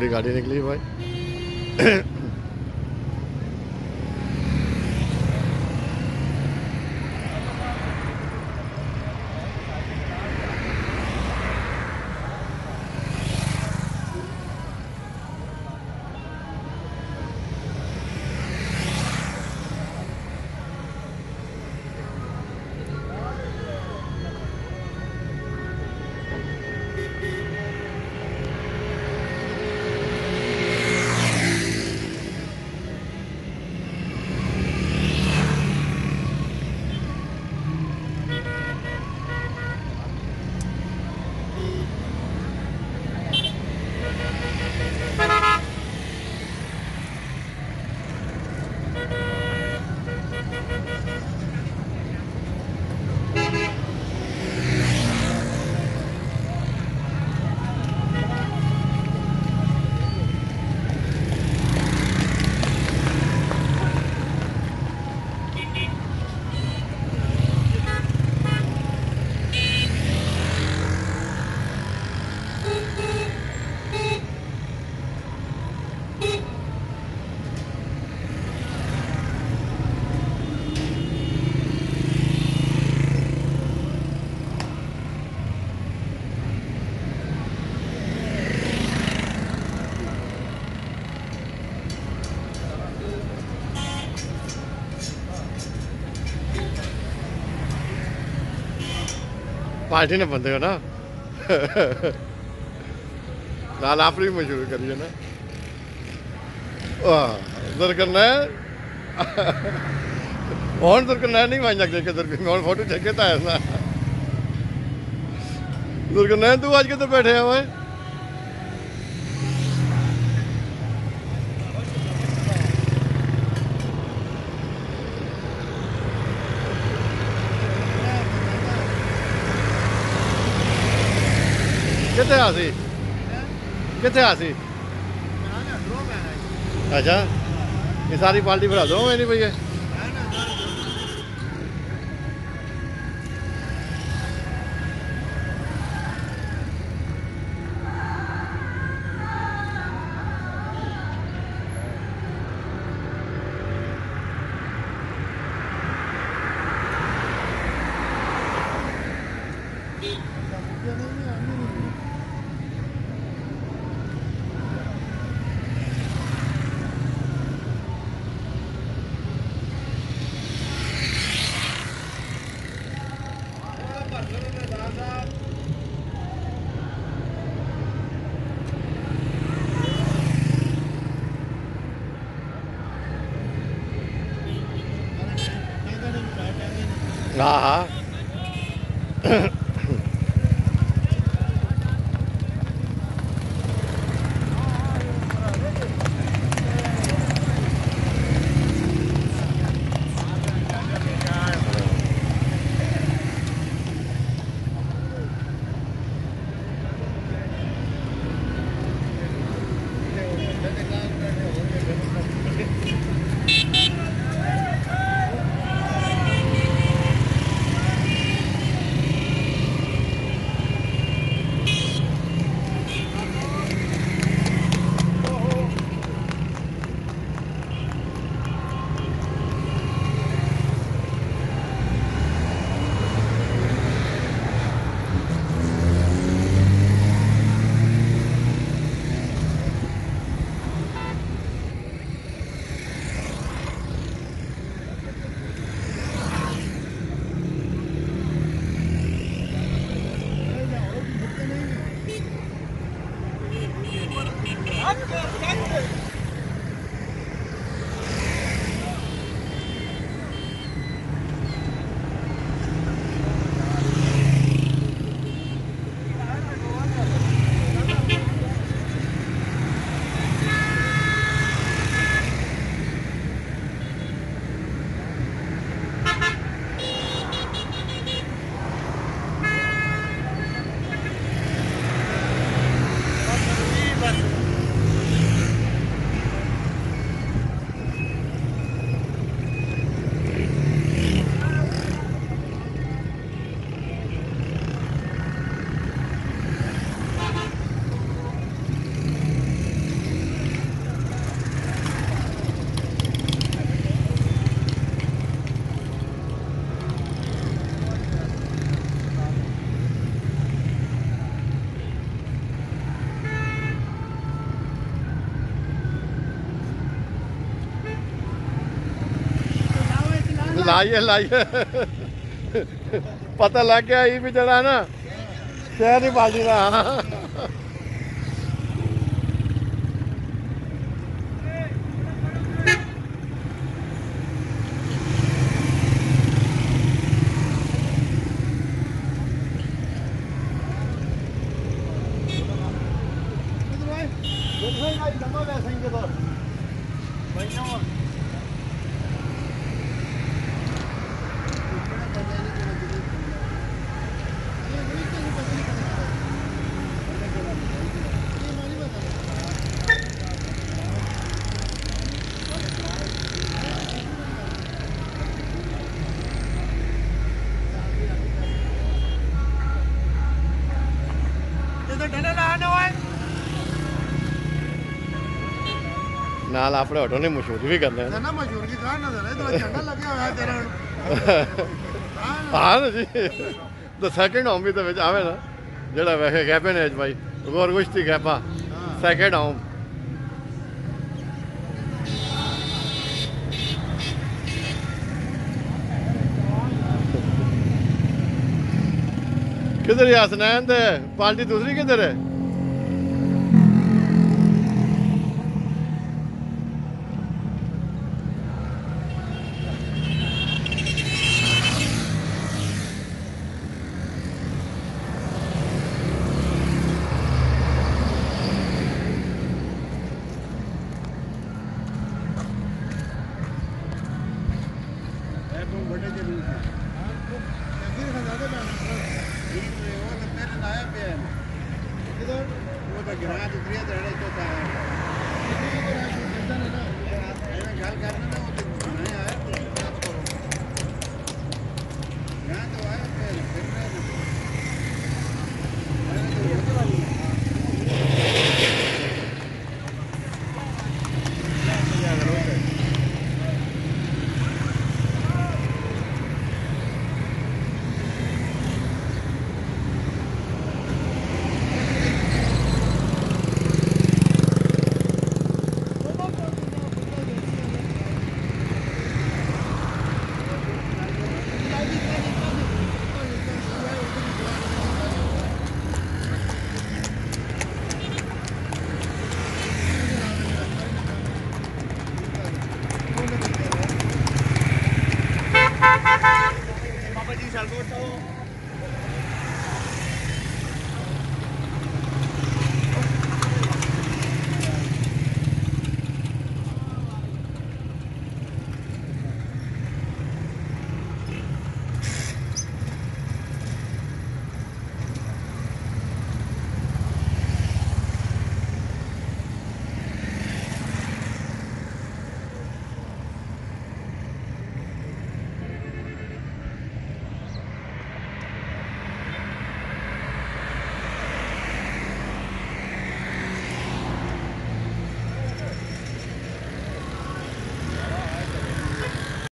तगड़ी गाड़ी निकली भाई। पार्टी ने बंदे हो ना। लाल आपरी में शुरू करिए ना। उधर करना है। और उधर करना है नहीं भाई जग के उधर और फोटो देखे था ऐसा। उधर करना है तू आज के तो बैठे हैं भाई। कितने आसी कितने आसी अच्छा ये सारी पार्टी भरा दो मैं नहीं भैया। हाँ हाँ लाइए लाइए पता लग गया ये भी जरा ना शहर ही बाजी ना। नाल अपने ऑटो ने मशहूर भी करने ना मशहूर की कहा नजर है तो झंडा लगे हुआ है तेरा हाँ ना जी तो सेकंड होम भी तो विच आवे ना जेड़ा वैसे कैपे ने भाई गौर कुश्ती कैपा सेकंड होम किधर है हसनैन दे पार्टी दूसरी किधर है Salgo todo.